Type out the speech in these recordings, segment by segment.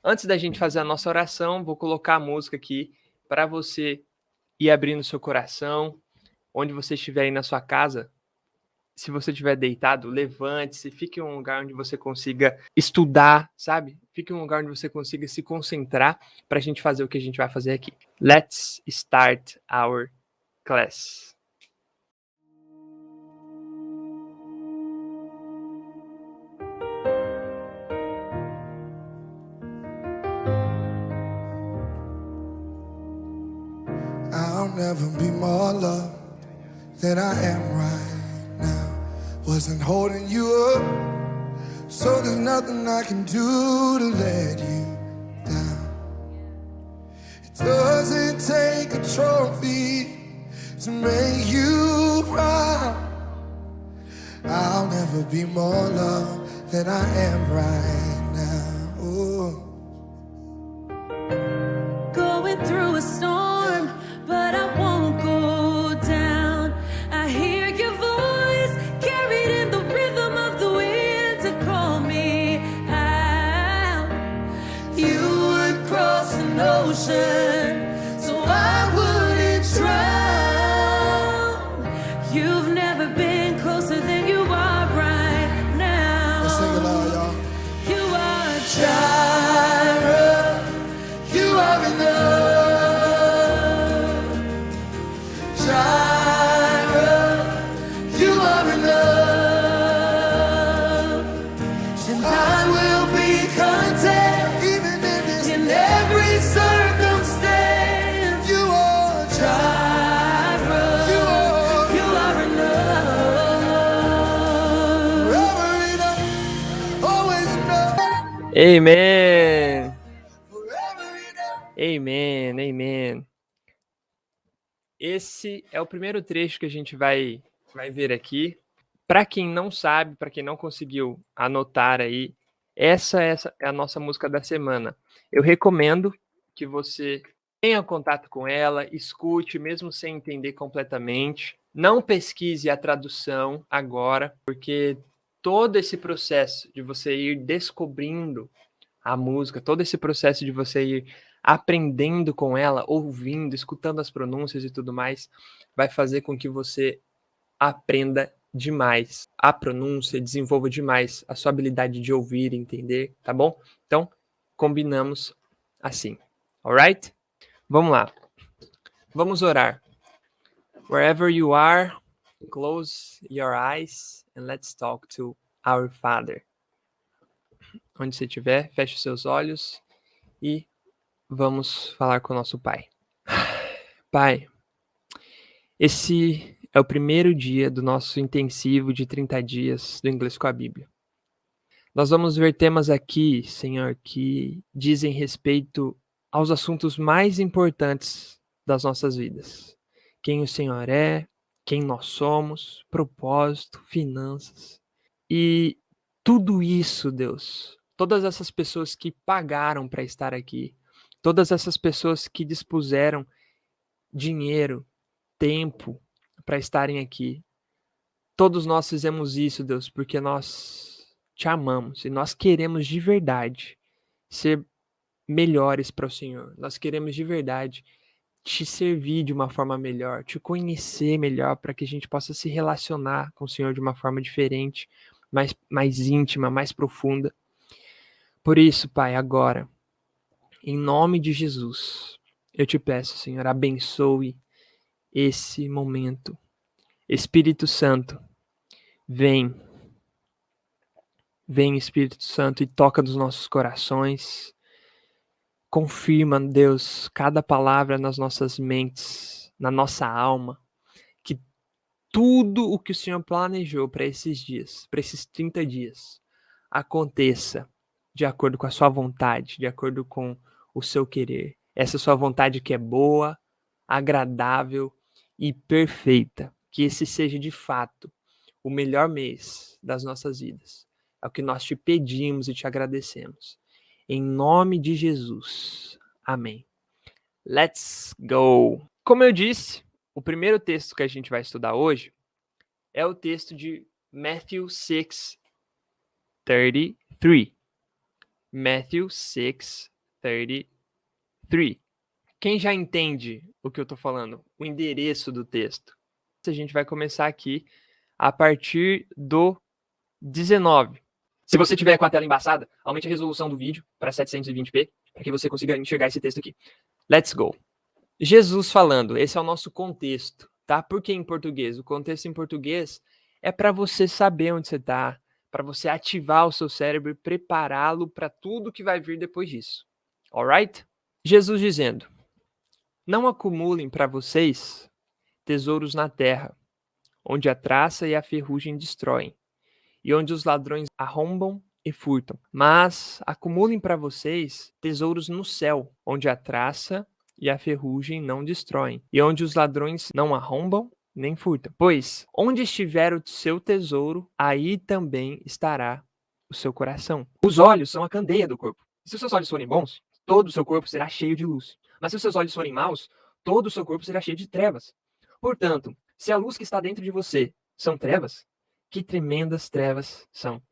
Antes da gente fazer a nossa oração, vou colocar a música aqui para você ir abrindo seu coração, onde você estiver aí na sua casa. Se você estiver deitado, levante-se, fique em um lugar onde você consiga estudar, sabe? Fique em um lugar onde você consiga se concentrar para a gente fazer o que a gente vai fazer aqui. Let's start our class. I'll never be more loved than I am right now. Wasn't holding you up, so there's nothing I can do to let you down. It doesn't take a trophy to make you proud. I'll never be more loved than I am right now. Ooh. Going through a storm, but I won't go down. I hear your voice carried in the rhythm of the wind to call me out. You would cross an ocean so I wouldn't drown. You've never been closer than you are right now. Let's sing it loud, y'all. You are Jireh. You are enough. Jireh, you are enough. And I will be content even in every circumstance. You are Jireh. You are enough. Forever enough. Always enough. Amen. Forever enough. Amen. Amen. Esse é o primeiro trecho que a gente vai ver aqui. Para quem não sabe, para quem não conseguiu anotar aí, essa é a nossa música da semana. Eu recomendo que você tenha contato com ela, escute, mesmo sem entender completamente. Não pesquise a tradução agora, porque todo esse processo de você ir descobrindo a música, todo esse processo de você ir aprendendo com ela, ouvindo, escutando as pronúncias e tudo mais, vai fazer com que você aprenda demais a pronúncia, desenvolva demais a sua habilidade de ouvir e entender, tá bom? Então, combinamos assim, alright? Vamos lá. Vamos orar. Wherever you are, close your eyes and let's talk to our Father. Onde você estiver, feche os seus olhos e vamos falar com o nosso Pai. Pai, esse é o primeiro dia do nosso intensivo de 30 dias do Inglês com a Bíblia. Nós vamos ver temas aqui, Senhor, que dizem respeito aos assuntos mais importantes das nossas vidas. Quem o Senhor é, quem nós somos, propósito, finanças. E tudo isso, Deus, todas essas pessoas que pagaram para estar aqui, todas essas pessoas que dispuseram dinheiro, tempo para estarem aqui. Todos nós fizemos isso, Deus, porque nós te amamos e nós queremos de verdade ser melhores para o Senhor. Nós queremos de verdade te servir de uma forma melhor, te conhecer melhor, para que a gente possa se relacionar com o Senhor de uma forma diferente, mais íntima, mais profunda. Por isso, Pai, agora, em nome de Jesus, eu te peço, Senhor, abençoe esse momento. Espírito Santo, vem, Espírito Santo, e toca nos nossos corações. Confirma, Deus, cada palavra nas nossas mentes, na nossa alma, que tudo o que o Senhor planejou para esses dias, para esses 30 dias, aconteça de acordo com a sua vontade, de acordo com o seu querer. Essa sua vontade que é boa, agradável e perfeita. Que esse seja de fato o melhor mês das nossas vidas. É o que nós te pedimos e te agradecemos. Em nome de Jesus. Amém. Let's go! Como eu disse, o primeiro texto que a gente vai estudar hoje é o texto de Matthew 6:33. Matthew 6, 33. Quem já entende o que eu estou falando? O endereço do texto. A gente vai começar aqui a partir do 19. Se você tiver com a tela embaçada, aumente a resolução do vídeo para 720p, para que você consiga enxergar esse texto aqui. Let's go. Jesus falando, esse é o nosso contexto, tá? Por que em português? O contexto em português é para você saber onde você está, para você ativar o seu cérebro e prepará-lo para tudo que vai vir depois disso. Alright? Jesus dizendo, não acumulem para vocês tesouros na terra, onde a traça e a ferrugem destroem, e onde os ladrões arrombam e furtam. Mas acumulem para vocês tesouros no céu, onde a traça e a ferrugem não destroem, e onde os ladrões não arrombam nem furtam. Pois onde estiver o seu tesouro, aí também estará o seu coração. Os olhos são a candeia do corpo. Se os seus olhos forem bons, todo o seu corpo será cheio de luz. Mas se os seus olhos forem maus, todo o seu corpo será cheio de trevas. Portanto, se a luz que está dentro de você são trevas, que tremendas trevas são.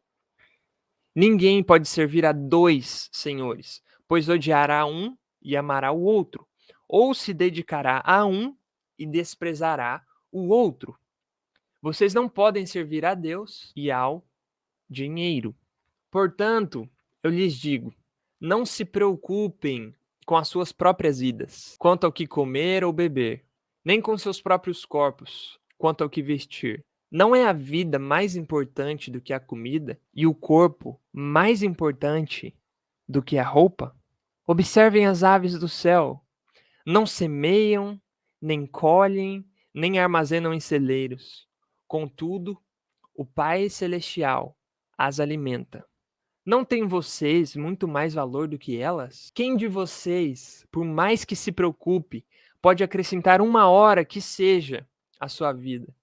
Ninguém pode servir a dois senhores, pois odiará um e amará o outro, ou se dedicará a um e desprezará o outro. Vocês não podem servir a Deus e ao dinheiro. Portanto, eu lhes digo, não se preocupem com as suas próprias vidas, quanto ao que comer ou beber, nem com seus próprios corpos, quanto ao que vestir. Não é a vida mais importante do que a comida e o corpo mais importante do que a roupa? Observem as aves do céu. Não semeiam, nem colhem, nem armazenam em celeiros. Contudo, o Pai Celestial as alimenta. Não têm vocês muito mais valor do que elas? Quem de vocês, por mais que se preocupe, pode acrescentar uma hora que seja à sua vida?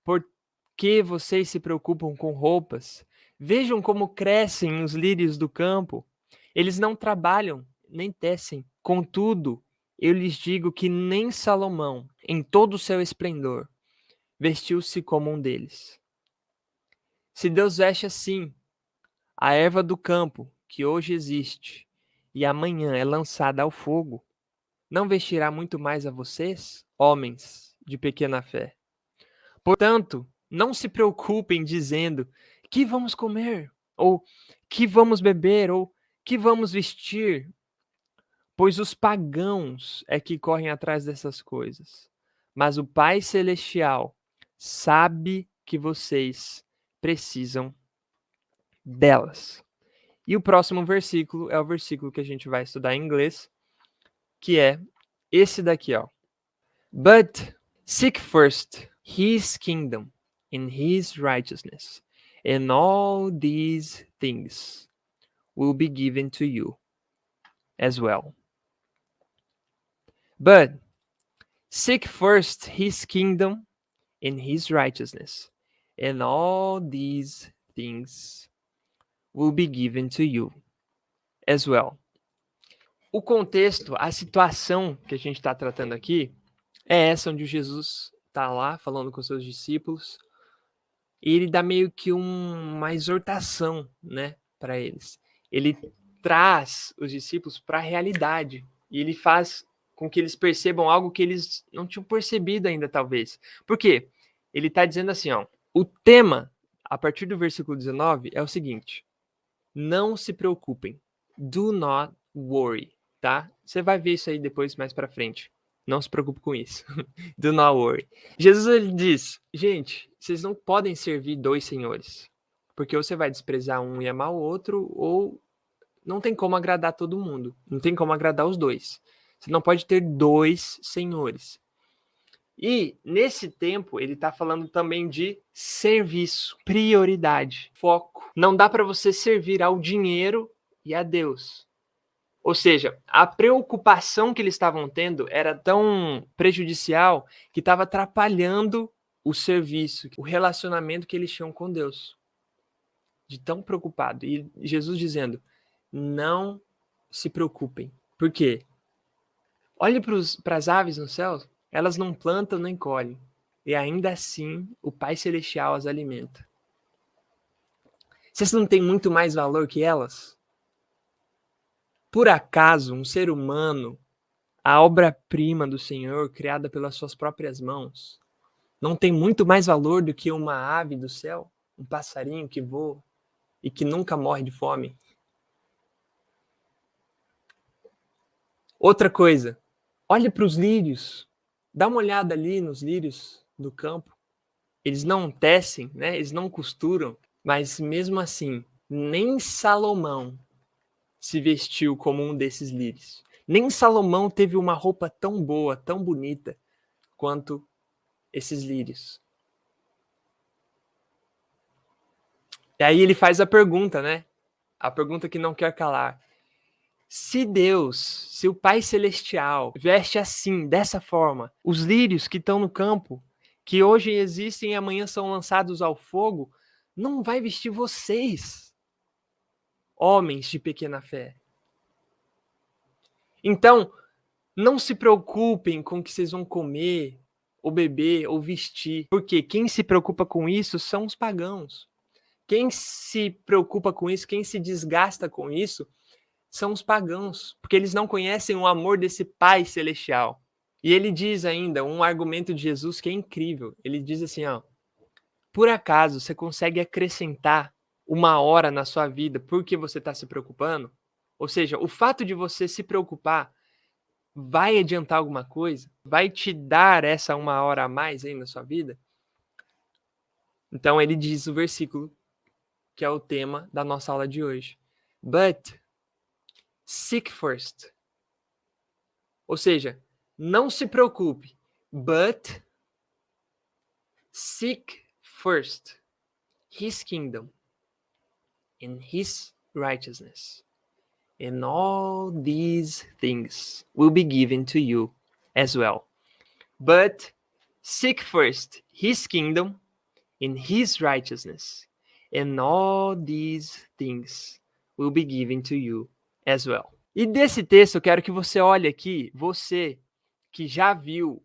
Por que vocês se preocupam com roupas? Vejam como crescem os lírios do campo. Eles não trabalham, nem tecem. Contudo, eu lhes digo que nem Salomão, em todo o seu esplendor, vestiu-se como um deles. Se Deus veste assim a erva do campo, que hoje existe, e amanhã é lançada ao fogo, não vestirá muito mais a vocês, homens de pequena fé? Portanto, não se preocupem dizendo que vamos comer, ou que vamos beber, ou que vamos vestir, pois os pagãos é que correm atrás dessas coisas. Mas o Pai Celestial sabe que vocês precisam delas. E o próximo versículo é o versículo que a gente vai estudar em inglês, que é esse daqui, ó. But seek first his kingdom and his righteousness, and all these things will be given to you as well. But seek first his kingdom and his righteousness, and all these things will be given to you as well. O contexto, a situação que a gente está tratando aqui é essa onde Jesus está lá falando com seus discípulos e ele dá meio que uma exortação, né, para eles. Ele traz os discípulos para a realidade e ele faz com que eles percebam algo que eles não tinham percebido ainda, talvez. Por quê? Ele está dizendo assim, ó, o tema, a partir do versículo 19, é o seguinte: não se preocupem, do not worry, tá? Você vai ver isso aí depois, mais para frente. Não se preocupe com isso. Do not worry. Jesus ele diz, gente, vocês não podem servir dois senhores, porque ou você vai desprezar um e amar o outro, ou não tem como agradar todo mundo. Não tem como agradar os dois. Você não pode ter dois senhores. E nesse tempo ele está falando também de serviço, prioridade, foco. Não dá para você servir ao dinheiro e a Deus. Ou seja, a preocupação que eles estavam tendo era tão prejudicial que estava atrapalhando o serviço, o relacionamento que eles tinham com Deus. De tão preocupado. E Jesus dizendo, não se preocupem. Por quê? Olhe para as aves no céu, elas não plantam nem colhem. E ainda assim, o Pai Celestial as alimenta. Vocês não têm muito mais valor que elas? Por acaso um ser humano, a obra-prima do Senhor, criada pelas suas próprias mãos, não tem muito mais valor do que uma ave do céu? Um passarinho que voa e que nunca morre de fome? Outra coisa, olhe para os lírios. Dá uma olhada ali nos lírios do campo. Eles não tecem, né? Eles não costuram, mas mesmo assim, nem Salomão se vestiu como um desses lírios. Nem Salomão teve uma roupa tão boa, tão bonita, quanto esses lírios. E aí ele faz a pergunta, né? A pergunta que não quer calar. Se Deus, se o Pai Celestial veste assim, dessa forma, os lírios que estão no campo, que hoje existem e amanhã são lançados ao fogo, não vai vestir vocês, homens de pequena fé. Então, não se preocupem com o que vocês vão comer, ou beber, ou vestir, porque quem se preocupa com isso são os pagãos. Quem se preocupa com isso, quem se desgasta com isso, são os pagãos, porque eles não conhecem o amor desse Pai Celestial. E ele diz ainda um argumento de Jesus que é incrível. Ele diz assim, ó, por acaso você consegue acrescentar uma hora na sua vida porque você está se preocupando? Ou seja, o fato de você se preocupar vai adiantar alguma coisa? Vai te dar essa uma hora a mais aí na sua vida? Então ele diz o versículo que é o tema da nossa aula de hoje. But seek first. Ou seja, não se preocupe, but seek first his kingdom and his righteousness. And all these things will be given to you as well. But seek first his kingdom and his righteousness. And all these things will be given to you as well. E desse texto eu quero que você olhe aqui, você que já viu,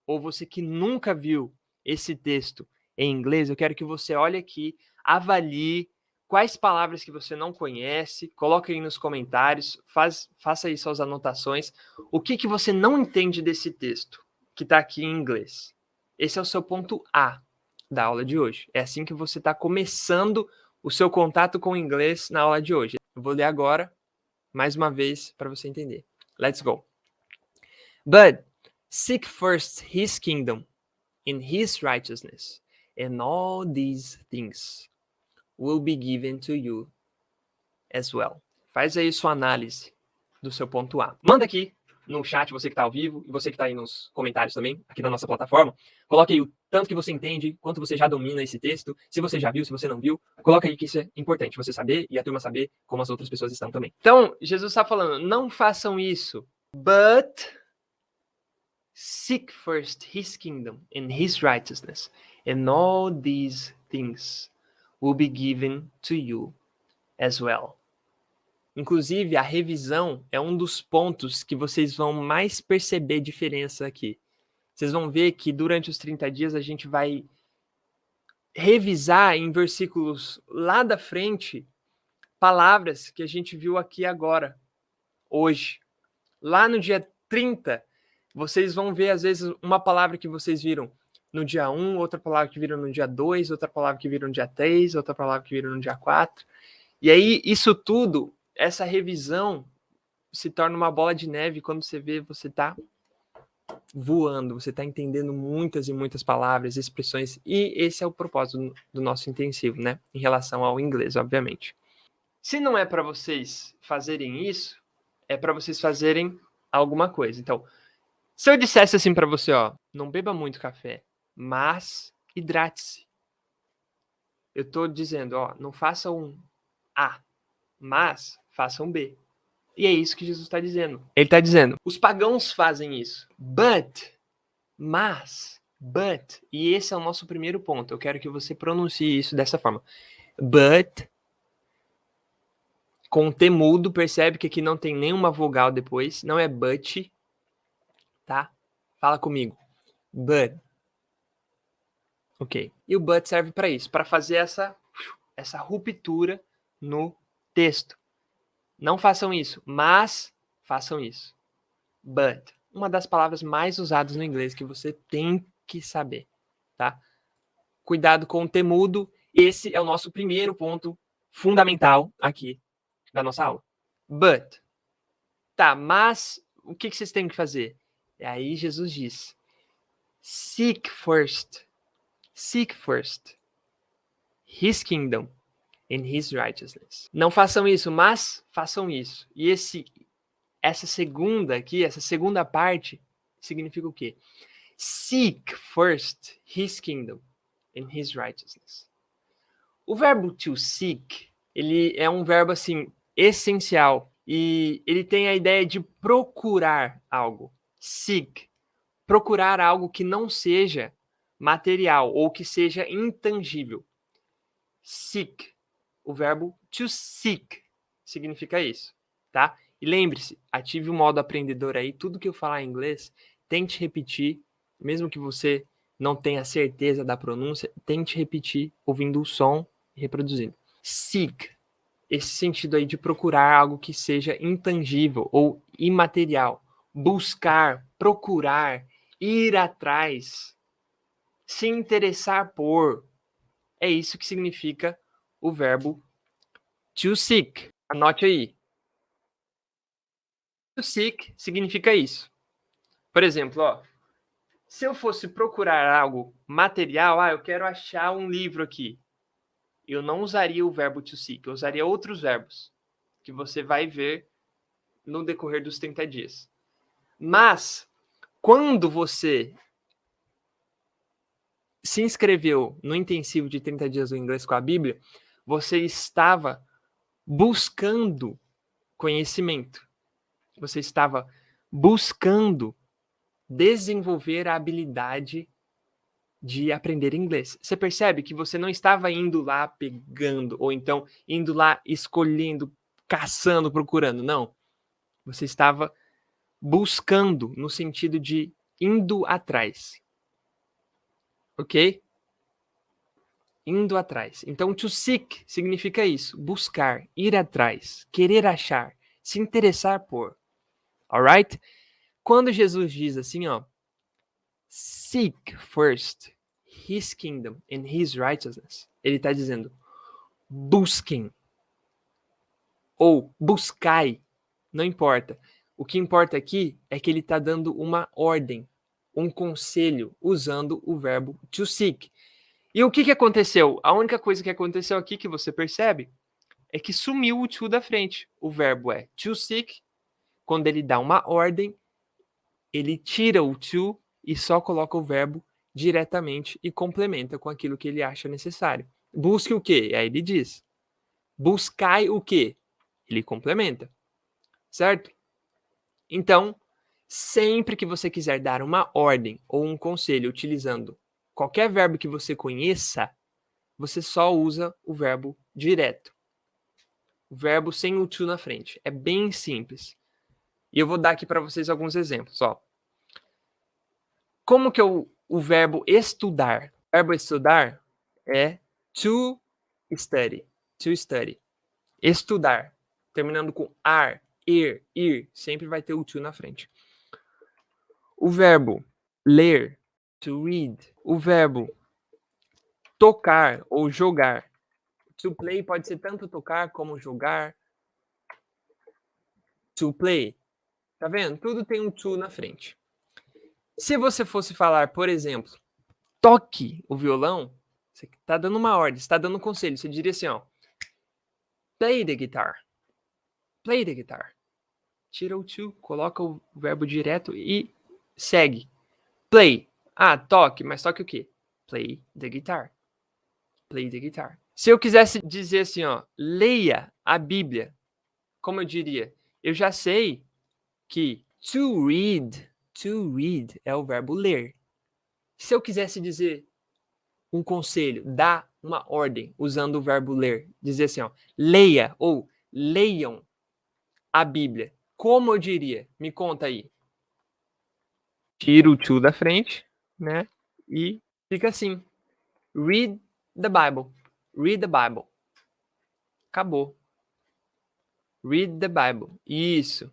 ou você que nunca viu esse texto em inglês, eu quero que você olhe aqui, avalie quais palavras que você não conhece, coloque aí nos comentários, faça aí suas anotações, o que você não entende desse texto, que está aqui em inglês. Esse é o seu ponto A da aula de hoje. É assim que você está começando o seu contato com o inglês na aula de hoje. Eu vou ler agora, mais uma vez, para você entender. Let's go. But seek first his kingdom and his righteousness, and all these things will be given to you as well. Faz aí sua análise do seu ponto A. Manda aqui no chat, você que está ao vivo, e você que está aí nos comentários também, aqui na nossa plataforma. Coloque aí o tanto que você entende, quanto você já domina esse texto, se você já viu, se você não viu. Coloca aí que isso é importante, você saber e a turma saber como as outras pessoas estão também. Então, Jesus está falando, não façam isso, but seek first his kingdom and his righteousness, and all these things will be given to you as well. Inclusive, a revisão é um dos pontos que vocês vão mais perceber diferença aqui. Vocês vão ver que durante os 30 dias a gente vai revisar em versículos lá da frente palavras que a gente viu aqui agora, hoje. Lá no dia 30, vocês vão ver às vezes uma palavra que vocês viram no dia 1, outra palavra que viram no dia 2, outra palavra que viram no dia 3, outra palavra que viram no dia 4. E aí, isso tudo, essa revisão se torna uma bola de neve quando você vê, você está voando, você está entendendo muitas e muitas palavras, expressões, e esse é o propósito do nosso intensivo, né? Em relação ao inglês, obviamente. Se não é para vocês fazerem isso, é para vocês fazerem alguma coisa. Então, se eu dissesse assim para você, ó, não beba muito café, mas hidrate-se. Eu estou dizendo, ó, não faça um A, mas faça um B. E é isso que Jesus está dizendo. Ele está dizendo, os pagãos fazem isso. Mas, e esse é o nosso primeiro ponto. Eu quero que você pronuncie isso dessa forma. But, com T mudo, percebe que aqui não tem nenhuma vogal depois. Não é but, tá? Fala comigo. But. Ok. E o but serve para isso, para fazer essa ruptura no texto. Não façam isso, mas façam isso. But, uma das palavras mais usadas no inglês que você tem que saber, tá? Cuidado com o temudo. Esse é o nosso primeiro ponto fundamental aqui da nossa aula. But. Tá, mas o que vocês têm que fazer? E aí Jesus diz: Seek first His kingdom and His righteousness. Não façam isso, mas façam isso. E essa segunda parte, significa o quê? Seek first His kingdom and His righteousness. O verbo to seek, ele é um verbo assim essencial e ele tem a ideia de procurar algo. Seek, procurar algo que não seja material ou que seja intangível. Seek, o verbo to seek significa isso, tá? E lembre-se, ative o modo aprendedor aí, tudo que eu falar em inglês, tente repetir, mesmo que você não tenha certeza da pronúncia, tente repetir ouvindo o som e reproduzindo. Seek, esse sentido aí de procurar algo que seja intangível ou imaterial. Buscar, procurar, ir atrás, se interessar por. É isso que significa o verbo to seek. Anote aí. To seek significa isso. Por exemplo, ó, se eu fosse procurar algo material, eu quero achar um livro aqui. Eu não usaria o verbo to seek, eu usaria outros verbos que você vai ver no decorrer dos 30 dias. Mas, quando você se inscreveu no intensivo de 30 dias do inglês com a Bíblia, você estava buscando conhecimento. Você estava buscando desenvolver a habilidade de aprender inglês. Você percebe que você não estava indo lá pegando, ou então indo lá escolhendo, caçando, procurando. Não. Você estava buscando, no sentido de indo atrás. Ok? Indo atrás. Então, to seek significa isso. Buscar, ir atrás, querer achar, se interessar por. Alright? Quando Jesus diz assim, ó, seek first His kingdom and His righteousness, ele está dizendo, busquem. Ou buscai. Não importa. O que importa aqui é que ele está dando uma ordem, um conselho, usando o verbo to seek. E o que aconteceu? A única coisa que aconteceu aqui que você percebe é que sumiu o to da frente. O verbo é to seek. Quando ele dá uma ordem, ele tira o to e só coloca o verbo diretamente e complementa com aquilo que ele acha necessário. Busque o quê? Aí ele diz. Buscai o quê? Ele complementa. Certo? Então, sempre que você quiser dar uma ordem ou um conselho utilizando qualquer verbo que você conheça, você só usa o verbo direto. O verbo sem o to na frente. É bem simples. E eu vou dar aqui para vocês alguns exemplos. Ó. Como que o verbo estudar? O verbo estudar é to study. To study. Estudar. Terminando com ar, ir. Sempre vai ter o to na frente. O verbo ler, to read. O verbo tocar ou jogar. To play pode ser tanto tocar como jogar. To play. Tá vendo? Tudo tem um to na frente. Se você fosse falar, por exemplo, toque o violão, você está dando uma ordem, está dando um conselho. Você diria assim, ó. Play the guitar. Play the guitar. Tira o to, coloca o verbo direto e segue. Play. Toque. Mas toque o quê? Play the guitar. Play the guitar. Se eu quisesse dizer assim, ó, leia a Bíblia, como eu diria? Eu já sei que to read é o verbo ler. Se eu quisesse dizer um conselho, dar uma ordem usando o verbo ler, dizer assim, ó, leia ou leiam a Bíblia, como eu diria? Me conta aí. Tira o to da frente, né? E fica assim. Read the Bible. Read the Bible. Acabou. Read the Bible. Isso.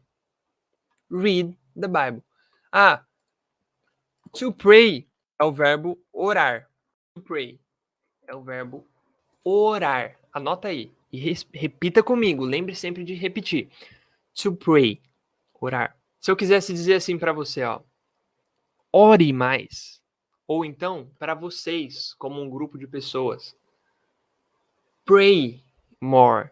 Read the Bible. Ah, to pray é o verbo orar. To pray é o verbo orar. Anota aí. E repita comigo. Lembre sempre de repetir. To pray. Orar. Se eu quisesse dizer assim para você, ó. Ore mais. Ou então, para vocês, como um grupo de pessoas. Pray more.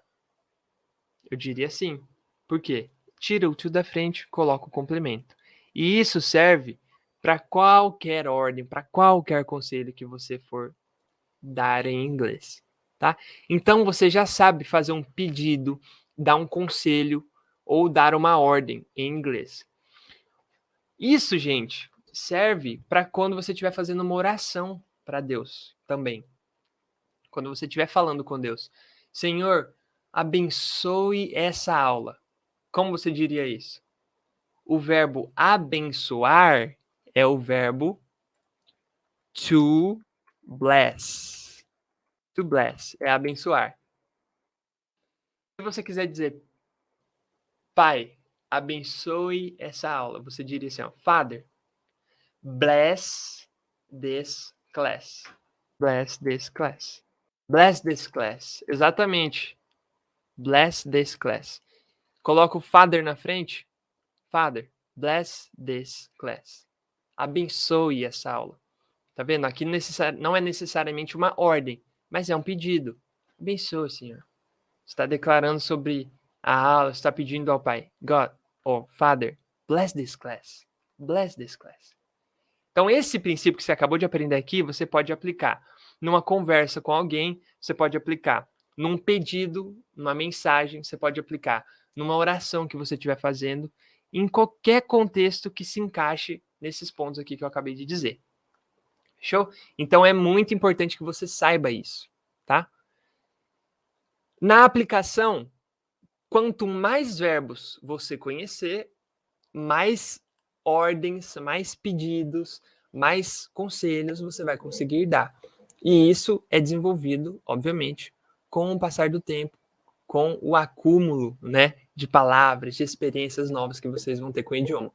Eu diria assim. Por quê? Tira o to da frente, coloca o complemento. E isso serve para qualquer ordem, para qualquer conselho que você for dar em inglês, tá? Então você já sabe fazer um pedido, dar um conselho ou dar uma ordem em inglês. Isso, gente, serve para quando você estiver fazendo uma oração para Deus também. Quando você estiver falando com Deus. Senhor, abençoe essa aula. Como você diria isso? O verbo abençoar é o verbo to bless. To bless é abençoar. Se você quiser dizer, Pai, abençoe essa aula, você diria assim, ó, Father, bless this class. Bless this class. Bless this class. Exatamente. Bless this class. Coloca o Father na frente. Father, bless this class. Abençoe essa aula. Tá vendo? Aqui não é necessariamente uma ordem, mas é um pedido. Abençoe, Senhor. Você está declarando sobre a aula, está pedindo ao Pai. God, or Father, bless this class. Bless this class. Então, esse princípio que você acabou de aprender aqui, você pode aplicar numa conversa com alguém, você pode aplicar num pedido, numa mensagem, você pode aplicar numa oração que você estiver fazendo, em qualquer contexto que se encaixe nesses pontos aqui que eu acabei de dizer. Show? Então é muito importante que você saiba isso, tá? Na aplicação, quanto mais verbos você conhecer, mais ordens, mais pedidos, mais conselhos você vai conseguir dar. E isso é desenvolvido, obviamente, com o passar do tempo, com o acúmulo, né, de palavras, de experiências novas que vocês vão ter com o idioma.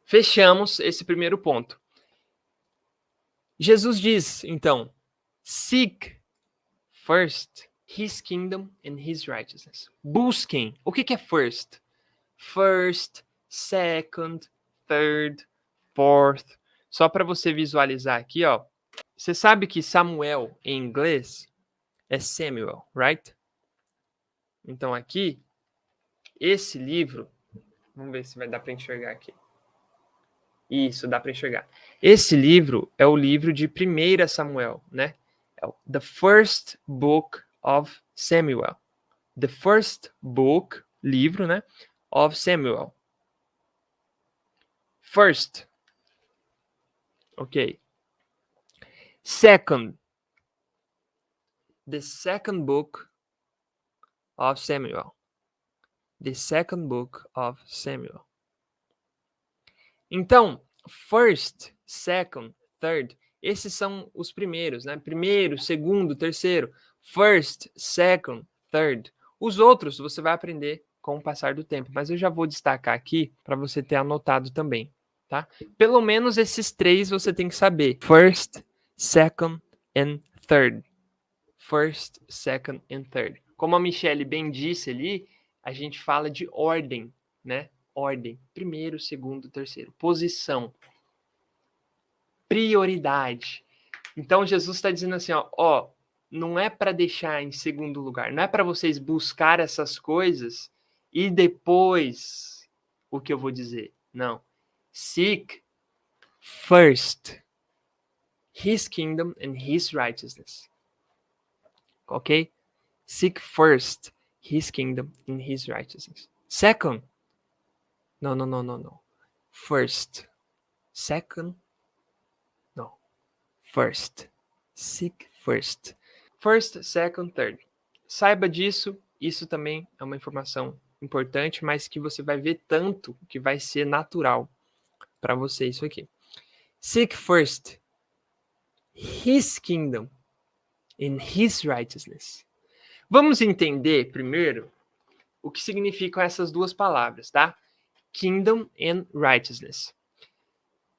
Fechamos esse primeiro ponto. Jesus diz, então, seek first his kingdom and his righteousness. Busquem. O que é first? First, second, third, fourth. Só para você visualizar aqui, ó. Você sabe que Samuel em inglês é Samuel, right? Então aqui, esse livro, vamos ver se vai dar para enxergar aqui. Isso, dá para enxergar. Esse livro é o livro de 1 Samuel, né? É o The First Book of Samuel. The First Book, livro, né? Of Samuel. First. Ok. Second. The Second Book of Samuel. The Second Book of Samuel. Então, first, second, third, esses são os primeiros, né? Primeiro, segundo, terceiro. First, second, third. Os outros você vai aprender com o passar do tempo, mas eu já vou destacar aqui para você ter anotado também, tá? Pelo menos esses três você tem que saber. First, second and third. First, second and third. Como a Michelle bem disse ali, a gente fala de ordem, né? Ordem. Primeiro, segundo, terceiro. Posição. Prioridade. Então, Jesus está dizendo assim, ó, não é para deixar em segundo lugar. Não é para vocês buscar essas coisas e depois o que eu vou dizer. Não. Seek first his kingdom and his righteousness. Ok? Seek first his kingdom and his righteousness. Second. No. First. Second. No. First. Seek first. First, second, third. Saiba disso. Isso também é uma informação importante, mas que você vai ver tanto que vai ser natural para você isso aqui. Seek first his kingdom and his righteousness. Vamos entender primeiro o que significam essas duas palavras, tá? Kingdom and righteousness.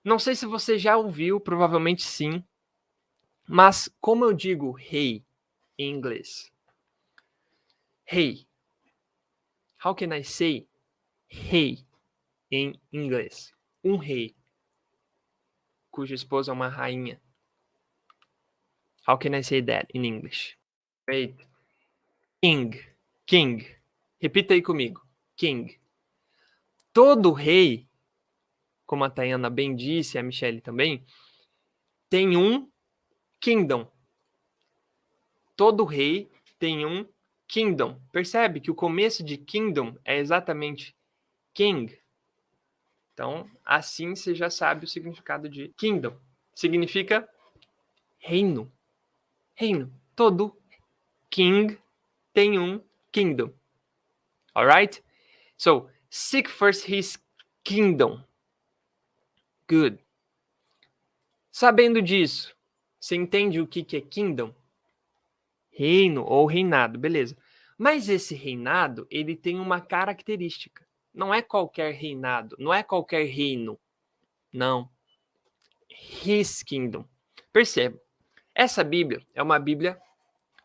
Não sei se você já ouviu, provavelmente sim, mas como eu digo rei em inglês? Rei. How can I say rei em inglês? Um rei, cuja esposa é uma rainha. How can I say that in English? Wait. King. King. Repita aí comigo. King. Todo rei, como a Tayana bem disse, e a Michelle também, tem um kingdom. Todo rei tem um kingdom. Percebe que o começo de kingdom é exatamente king. Então, assim você já sabe o significado de kingdom. Significa reino. Reino. Todo king tem um kingdom. Alright? So, seek first his kingdom. Good. Sabendo disso, você entende o que é kingdom? Reino ou reinado, beleza. Mas esse reinado, ele tem uma característica. Não é qualquer reinado, não é qualquer reino. Não. His kingdom. Perceba, essa Bíblia é uma Bíblia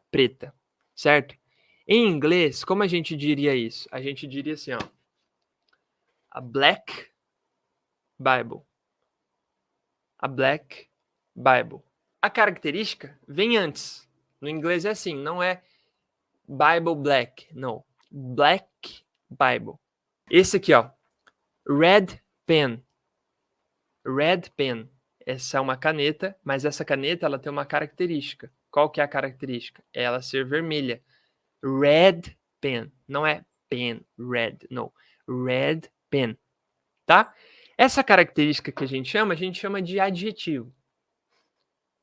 preta, certo? Em inglês, como a gente diria isso? A gente diria assim, ó. A black Bible. A black Bible. A característica vem antes. No inglês é assim, não é Bible black, não. Black Bible. Esse aqui, ó. Red pen. Red pen. Essa é uma caneta, mas essa caneta ela tem uma característica. Qual que é a característica? É ela ser vermelha. Red pen. Não é pen, red, não. Red pen. Tá? Essa característica que a gente chama de adjetivo.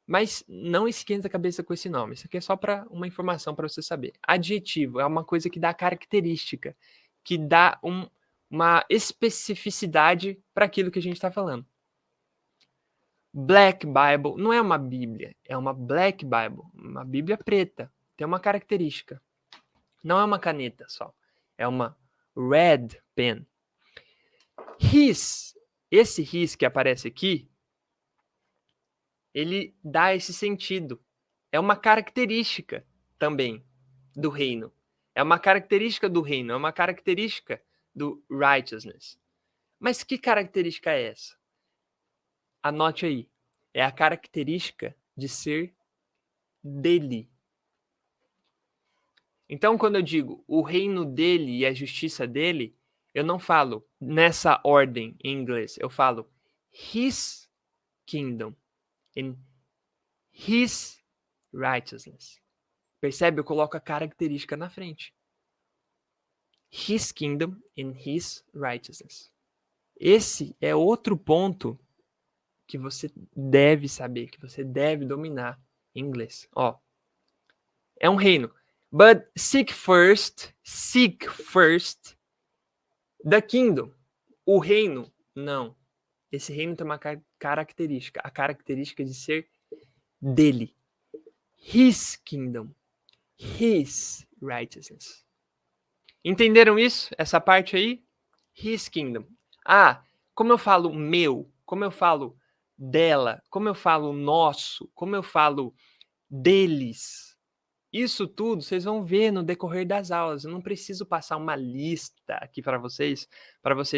Mas não esquenta a cabeça com esse nome. Isso aqui é só para uma informação para você saber. Adjetivo é uma coisa que dá característica, que dá uma especificidade para aquilo que a gente está falando. Black Bible não é uma Bíblia, é uma Black Bible, uma Bíblia preta. Tem uma característica. Não é uma caneta só, é uma red pen. Esse his que aparece aqui, ele dá esse sentido. É uma característica também do reino. É uma característica do reino, é uma característica do righteousness. Mas que característica é essa? Anote aí. É a característica de ser dele. Então, quando eu digo o reino dele e a justiça dele, eu não falo nessa ordem em inglês. Eu falo his kingdom and his righteousness. Percebe? Eu coloco a característica na frente. His kingdom and his righteousness. Esse é outro ponto que você deve saber, que você deve dominar em inglês. Ó, é um reino. But seek first the kingdom. O reino, não. Esse reino tem uma característica, a característica de ser dele. His kingdom, his righteousness. Entenderam isso? Essa parte aí? His kingdom. Ah, como eu falo meu, como eu falo dela, como eu falo nosso, como eu falo deles. Isso tudo vocês vão ver no decorrer das aulas. Eu não preciso passar uma lista aqui para vocês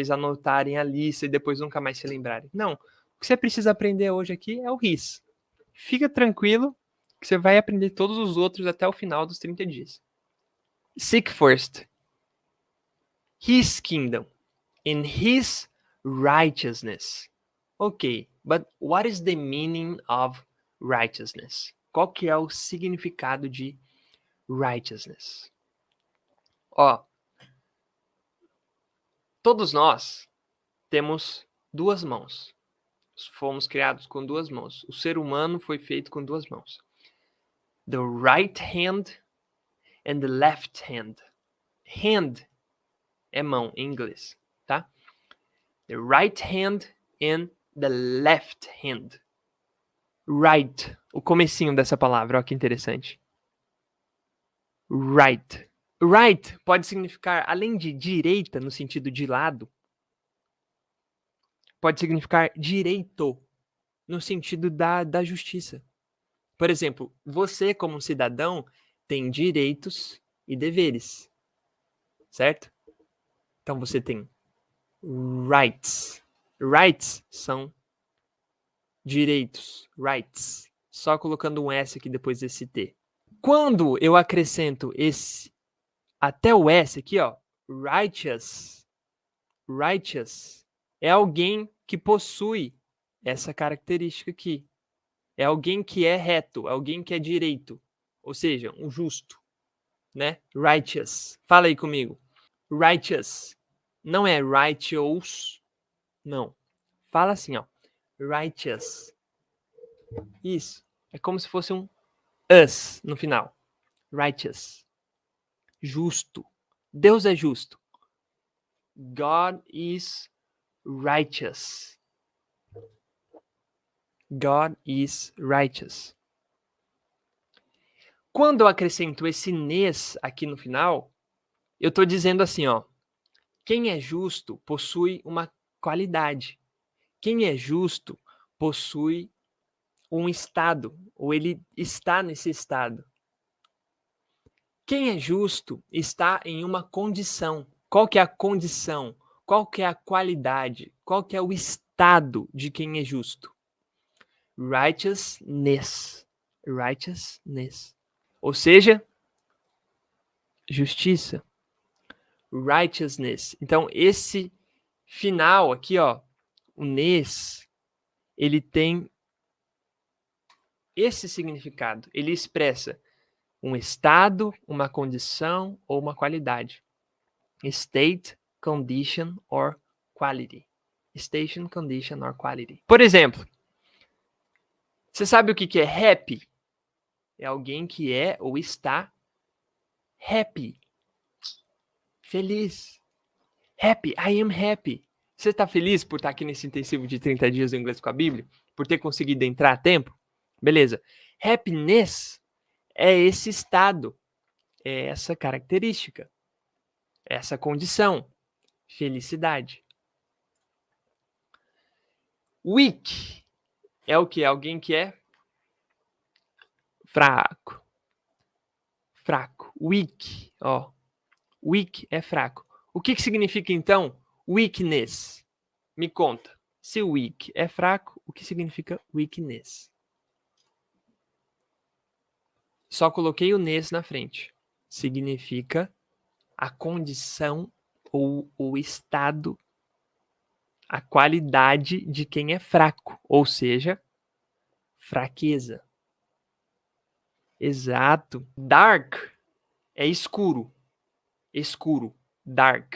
anotarem a lista e depois nunca mais se lembrarem. Não. O que você precisa aprender hoje aqui é o his. Fica tranquilo que você vai aprender todos os outros até o final dos 30 dias. Seek first his kingdom and his righteousness. Ok, but what is the meaning of righteousness? Qual que é o significado de righteousness? Ó, todos nós temos duas mãos. Fomos criados com duas mãos. O ser humano foi feito com duas mãos. The right hand and the left hand. Hand é mão em inglês, tá? The right hand and the left hand. Right. O comecinho dessa palavra, ó que interessante. Right. Right pode significar, além de direita, no sentido de lado, pode significar direito, no sentido da justiça. Por exemplo, você, como cidadão, tem direitos e deveres, certo? Então você tem rights. Rights são direitos. Rights. Só colocando um S aqui depois desse T. Quando eu acrescento esse até o S aqui, ó, righteous. Righteous é alguém que possui essa característica aqui. É alguém que é reto, alguém que é direito. Ou seja, um justo, né? Righteous. Fala aí comigo. Righteous. Não é righteous. Não. Fala assim, ó. Righteous. Isso. É como se fosse um us no final. Righteous. Justo. Deus é justo. God is righteous. God is righteous. Quando eu acrescento esse nes aqui no final, eu estou dizendo assim, ó. Quem é justo possui uma qualidade. Quem é justo possui um estado, ou ele está nesse estado. Quem é justo está em uma condição. Qual que é a condição? Qual que é a qualidade? Qual que é o estado de quem é justo? Righteousness. Righteousness. Ou seja, justiça. Righteousness. Então, esse final aqui, ó, o nes, ele tem esse significado. Ele expressa um estado, uma condição ou uma qualidade. State, condition or quality. Station, condition or quality. Por exemplo, você sabe o que é happy? É alguém que é ou está happy. Feliz. Happy, I am happy. Você está feliz por estar aqui nesse intensivo de 30 dias do inglês com a Bíblia? Por ter conseguido entrar a tempo? Beleza. Happiness é esse estado, é essa característica, essa condição. Felicidade. Weak é o que? Alguém que é fraco. Fraco. Weak, ó. Weak é fraco. O que significa, então, weakness? Me conta. Se weak é fraco, o que significa weakness? Só coloquei o ness na frente. Significa a condição ou o estado, a qualidade de quem é fraco. Ou seja, fraqueza. Exato. Dark é escuro. Escuro. Dark.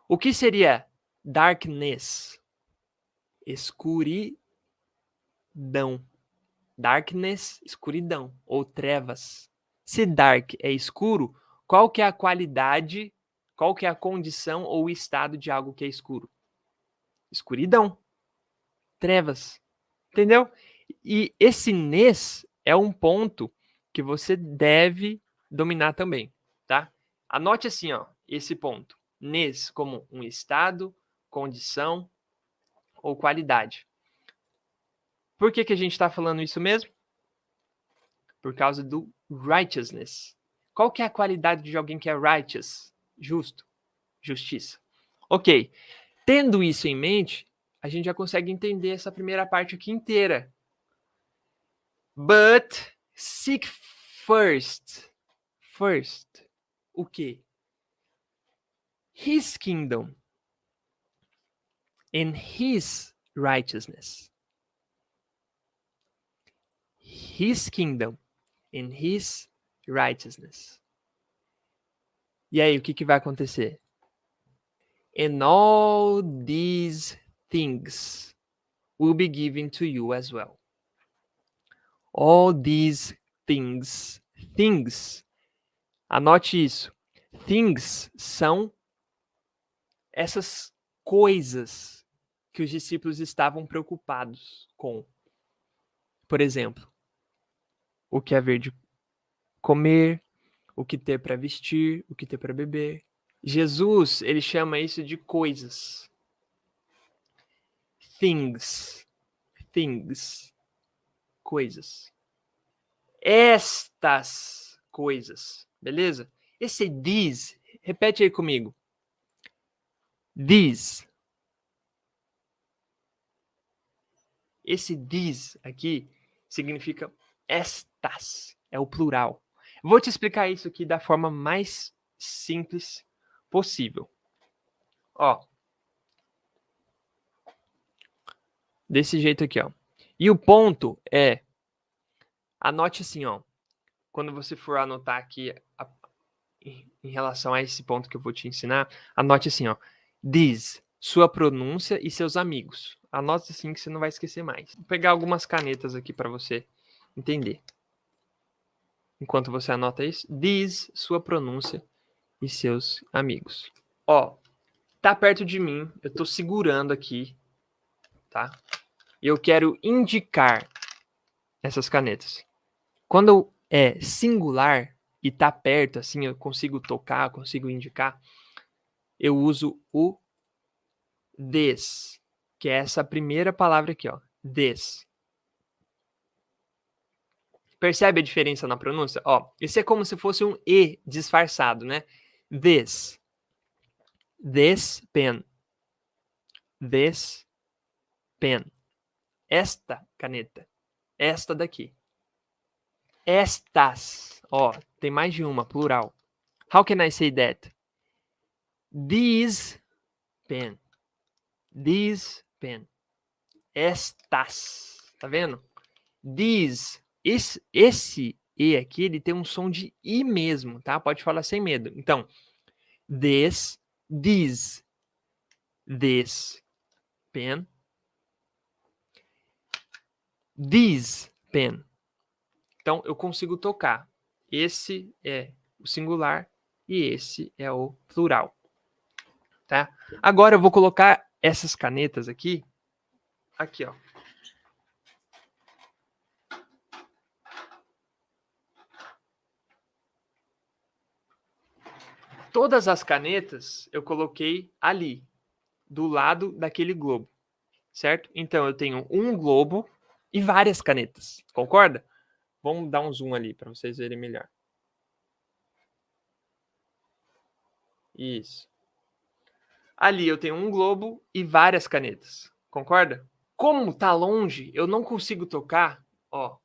O que seria darkness? Escuridão. Darkness, escuridão ou trevas. Se dark é escuro, qual que é a qualidade, qual que é a condição ou o estado de algo que é escuro? Escuridão. Trevas. Entendeu? E esse nes é um ponto que você deve dominar também, tá? Anote assim, ó, esse ponto. Nes como um estado, condição ou qualidade. Por que a gente está falando isso mesmo? Por causa do righteousness. Qual que é a qualidade de alguém que é righteous? Justo. Justiça. Ok. Tendo isso em mente, a gente já consegue entender essa primeira parte aqui inteira. But seek first. First. O quê? His kingdom and his righteousness. His kingdom and his righteousness. E aí, o que vai acontecer? And all these things will be given to you as well. All these things. Things. Anote isso. Things são essas coisas que os discípulos estavam preocupados com. Por exemplo, o que haver de comer, o que ter para vestir, o que ter para beber. Jesus, ele chama isso de coisas. Things. Things. Coisas. Estas coisas. Beleza? Esse these, repete aí comigo. These. Esse these aqui significa estas. É o plural. Vou te explicar isso aqui da forma mais simples possível. Ó. Desse jeito aqui, ó. E o ponto é, anote assim, ó. Quando você for anotar aqui em relação a esse ponto que eu vou te ensinar, anote assim, ó. These, sua pronúncia e seus amigos. Anote assim que você não vai esquecer mais. Vou pegar algumas canetas aqui para você entender. Enquanto você anota isso, these, sua pronúncia e seus amigos. Ó, tá perto de mim, eu tô segurando aqui, tá? E eu quero indicar essas canetas. Quando é singular e tá perto, assim, eu consigo tocar, consigo indicar, eu uso o this, que é essa primeira palavra aqui, ó, this. Percebe a diferença na pronúncia? Ó, esse é como se fosse um E disfarçado, né? This. This pen. This pen. Esta caneta. Esta daqui. Estas. Ó, tem mais de uma, plural. How can I say that? These pen. These pen. Estas. Tá vendo? These. Esse E aqui, ele tem um som de I mesmo, tá? Pode falar sem medo. Então, this, these, this pen, these pen. Então, eu consigo tocar. Esse é o singular e esse é o plural, tá? Agora eu vou colocar essas canetas aqui, ó. Todas as canetas eu coloquei ali, do lado daquele globo, certo? Então, eu tenho um globo e várias canetas, concorda? Vamos dar um zoom ali para vocês verem melhor. Isso. Ali eu tenho um globo e várias canetas, concorda? Como tá longe, eu não consigo tocar, ó.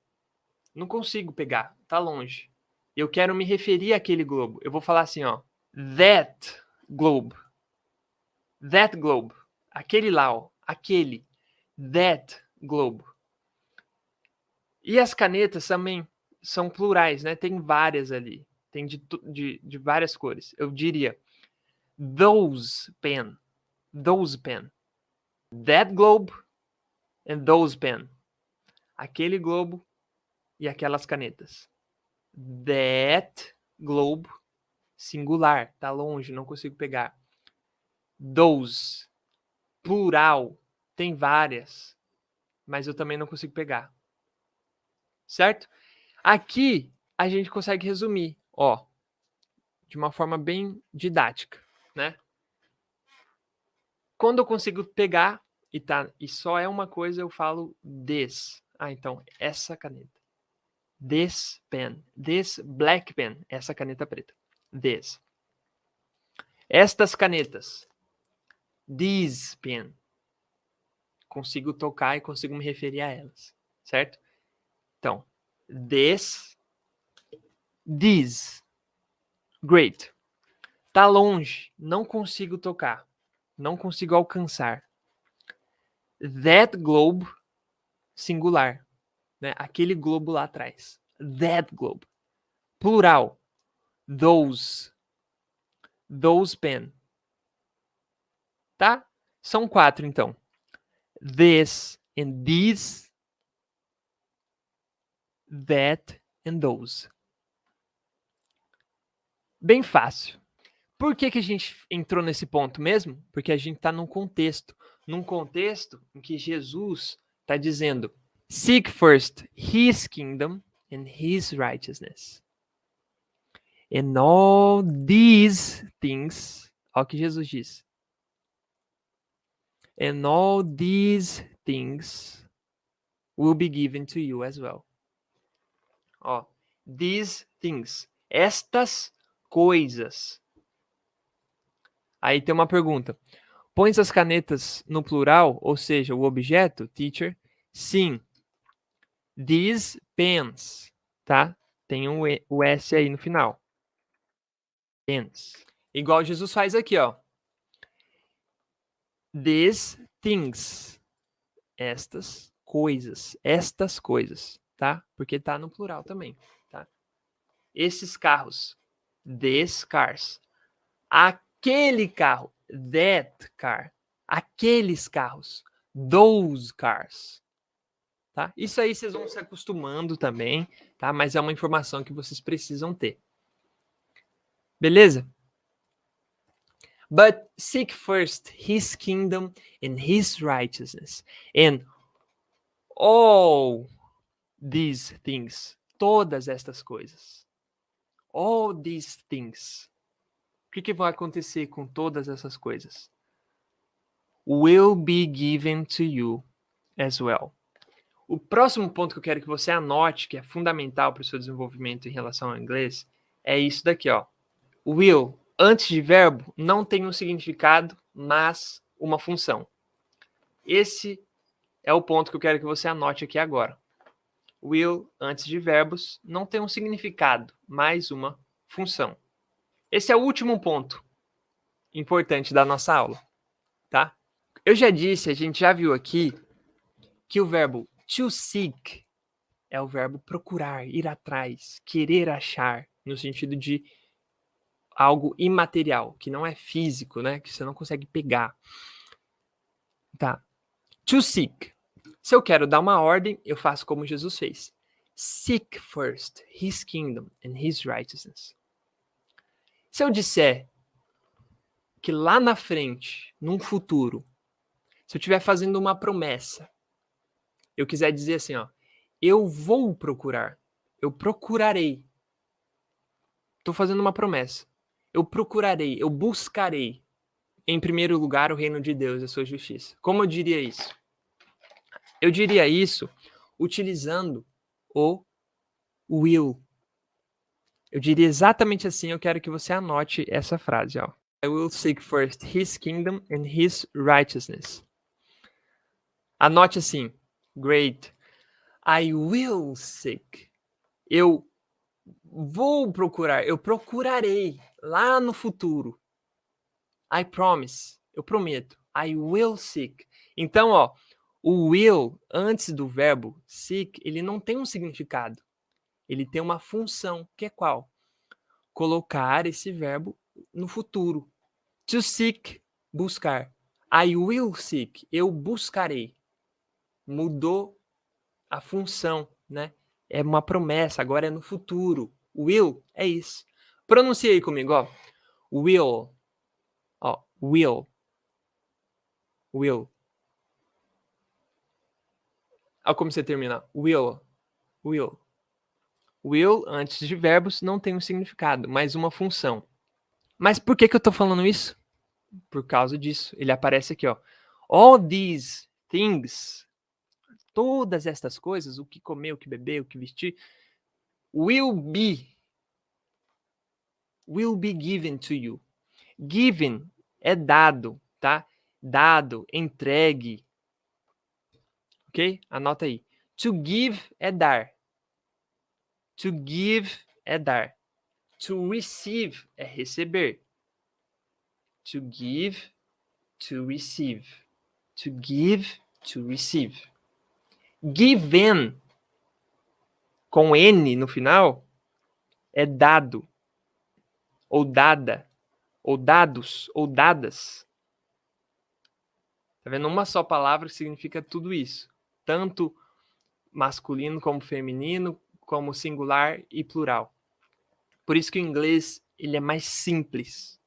Não consigo pegar, tá longe. Eu quero me referir àquele globo. Eu vou falar assim, ó. That globe. That globe. Aquele lá, ó. Aquele. That globe. E as canetas também são plurais, né? Tem várias ali. Tem de várias cores. Eu diria those pen. Those pen. That globe and those pen. Aquele globo e aquelas canetas. That globe. Singular, tá longe, não consigo pegar. Those, plural, tem várias, mas eu também não consigo pegar. Certo? Aqui a gente consegue resumir, ó, de uma forma bem didática, né? Quando eu consigo pegar e só é uma coisa, eu falo this. Ah, então essa caneta. This pen, this black pen, essa caneta preta. This. Estas canetas. These pen. Consigo tocar e consigo me referir a elas, certo? Então, this, these. Great. Tá longe, não consigo tocar, não consigo alcançar. That globe, singular, né? Aquele globo lá atrás. That globe. Plural. Those pen. Tá? São 4, então. This and these. That and those. Bem fácil. Por que a gente entrou nesse ponto mesmo? Porque a gente está num contexto em que Jesus está dizendo: Seek first his kingdom and his righteousness. And all these things, olha o que Jesus diz. And all these things will be given to you as well. Ó, these things, estas coisas. Aí tem uma pergunta. Põe as canetas no plural, ou seja, o objeto, teacher? Sim. These pens, tá? Tem o S aí no final. Pens. Igual Jesus faz aqui, ó. These things. Estas coisas, tá? Porque tá no plural também, tá? Esses carros. These cars. Aquele carro. That car. Aqueles carros. Those cars. Tá? Isso aí vocês vão se acostumando também, tá? Mas é uma informação que vocês precisam ter. Beleza? But seek first his kingdom and his righteousness, and all these things, todas estas coisas, all these things, o que vai acontecer com todas essas coisas? Will be given to you as well. O próximo ponto que eu quero que você anote, que é fundamental para o seu desenvolvimento em relação ao inglês, é isso daqui, ó. Will, antes de verbo, não tem um significado, mas uma função. Esse é o ponto que eu quero que você anote aqui agora. Will, antes de verbos, não tem um significado, mas uma função. Esse é o último ponto importante da nossa aula, tá? Eu já disse, a gente já viu aqui, que o verbo to seek é o verbo procurar, ir atrás, querer achar, no sentido de algo imaterial, que não é físico, né? Que você não consegue pegar. Tá. To seek. Se eu quero dar uma ordem, eu faço como Jesus fez. Seek first his kingdom and his righteousness. Se eu disser que lá na frente, num futuro, se eu estiver fazendo uma promessa, eu quiser dizer assim, ó, eu vou procurar, eu procurarei. Estou fazendo uma promessa. Eu procurarei, eu buscarei, em primeiro lugar, o reino de Deus e a sua justiça. Como eu diria isso? Eu diria isso utilizando o will. Eu diria exatamente assim, eu quero que você anote essa frase, ó. I will seek first his kingdom and his righteousness. Anote assim. Great. I will seek. Eu vou procurar, eu procurarei lá no futuro. I promise. Eu prometo. I will seek. Então, ó, o will, antes do verbo seek, ele não tem um significado. Ele tem uma função, que é qual? Colocar esse verbo no futuro. To seek, buscar. I will seek, eu buscarei. Mudou a função, né? É uma promessa, agora é no futuro. Will é isso. Pronuncia aí comigo, ó. Will. Ó, will. Will. Olha como você termina. Will. Will. Will, antes de verbos, não tem um significado, mas uma função. Mas por que eu tô falando isso? Por causa disso. Ele aparece aqui, ó. All these things, todas estas coisas, o que comer, o que beber, o que vestir, will be given to you. Given é dado, tá? Dado, entregue. Ok? Anota aí. To give é dar. To give é dar. To receive é receber. To give, to receive. To give, to receive. Given, com N no final, é dado. Ou dada. Ou dados. Ou dadas. Tá vendo? Uma só palavra significa tudo isso. Tanto masculino como feminino, como singular e plural. Por isso que o inglês ele é mais simples.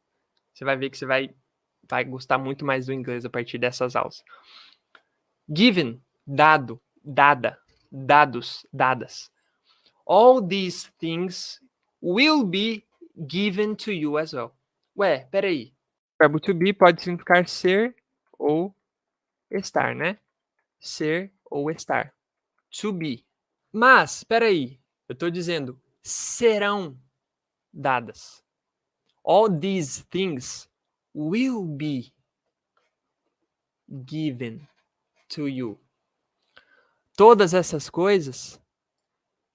Você vai ver que você vai gostar muito mais do inglês a partir dessas aulas. Given, dado, dada, dados, dadas. All these things will be given to you as well. Ué, peraí. O verbo to be pode significar ser ou estar, né? Ser ou estar. To be. Mas, peraí. Eu tô dizendo serão dadas. All these things will be given to you. Todas essas coisas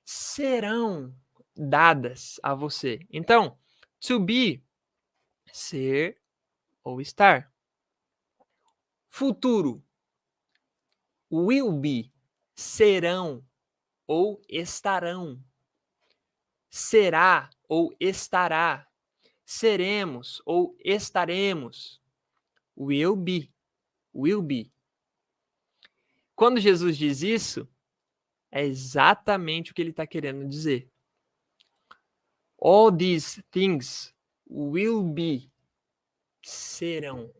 serão dadas a você. Então, to be, ser ou estar. Futuro, will be, serão ou estarão. Será ou estará. Seremos ou estaremos. Will be, will be. Quando Jesus diz isso, é exatamente o que ele está querendo dizer. All these things will be, serão,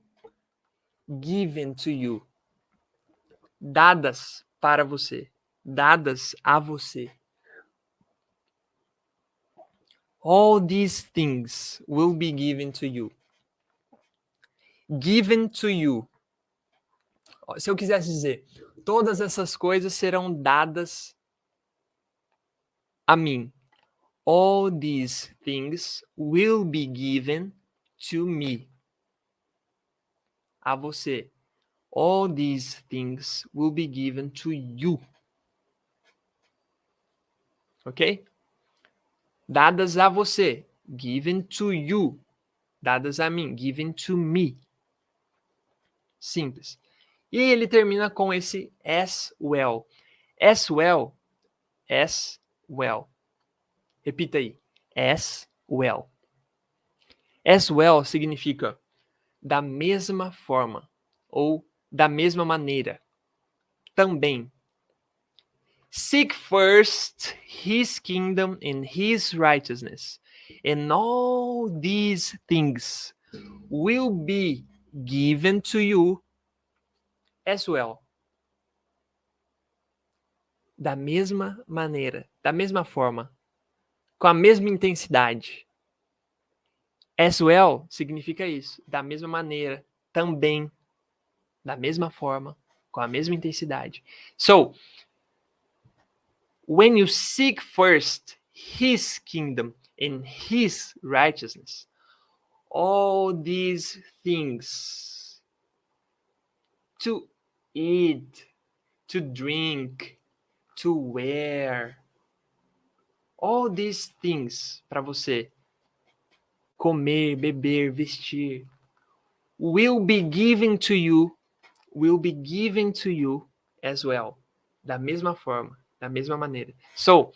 given to you, dadas para você, dadas a você. All these things will be given to you. Given to you. Se eu quisesse dizer, todas essas coisas serão dadas a mim. All these things will be given to me. A você. All these things will be given to you. Ok? Dadas a você. Given to you. Dadas a mim. Given to me. Simples. E ele termina com esse as well. As well. As well. Repita aí. As well. As well significa da mesma forma ou da mesma maneira. Também. Seek first his kingdom and his righteousness, and all these things will be given to you as well. Da mesma maneira, da mesma forma, com a mesma intensidade. As well significa isso, da mesma maneira, também, da mesma forma, com a mesma intensidade. So, when you seek first his kingdom and his righteousness, all these things, to eat, to drink, to wear, all these things para você comer, beber, vestir, will be given to you as well. Da mesma forma, da mesma maneira. So,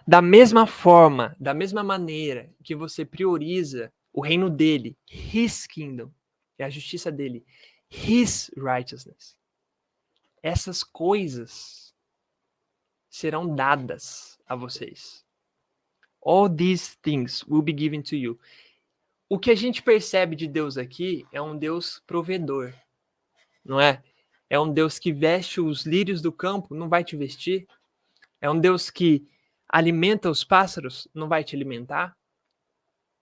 da mesma forma, da mesma maneira que você prioriza o reino dele, his kingdom, e a justiça dele, his righteousness, essas coisas serão dadas a vocês. All these things will be given to you. O que a gente percebe de Deus aqui é um Deus provedor, não é? É um Deus que veste os lírios do campo, não vai te vestir. É um Deus que alimenta os pássaros, não vai te alimentar.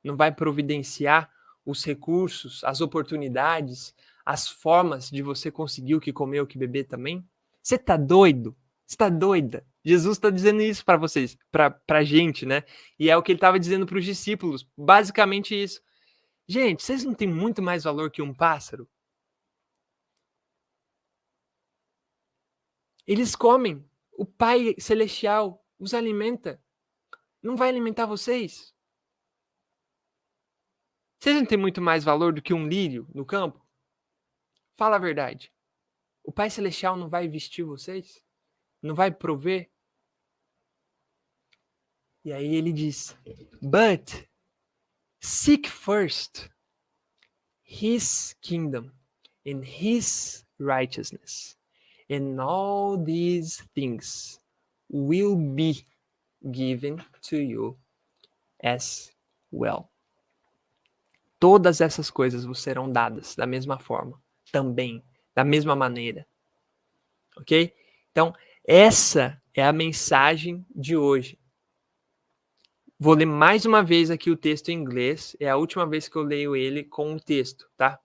Não vai providenciar os recursos, as oportunidades, as formas de você conseguir o que comer, o que beber também. Você tá doido? Você tá doida? Jesus está dizendo isso para vocês, pra gente, né? E é o que ele estava dizendo para os discípulos, basicamente isso. Gente, vocês não têm muito mais valor que um pássaro? Eles comem. O Pai Celestial os alimenta. Não vai alimentar vocês? Vocês não têm muito mais valor do que um lírio no campo? Fala a verdade. O Pai Celestial não vai vestir vocês? Não vai prover? E aí ele diz, but seek first his kingdom and his righteousness, and all these things will be given to you as well. Todas essas coisas vos serão dadas da mesma forma, também, da mesma maneira. Ok? Então, essa é a mensagem de hoje. Vou ler mais uma vez aqui o texto em inglês. É a última vez que eu leio ele com o texto, tá?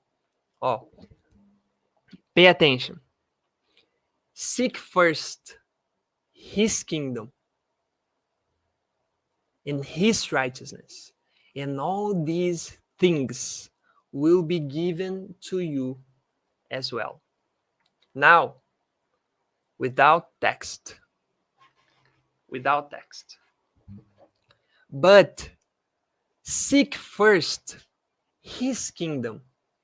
Ó. Pay attention. Seek first his kingdom and his righteousness, and all these things will be given to you as well. Now, without text. But seek first his kingdom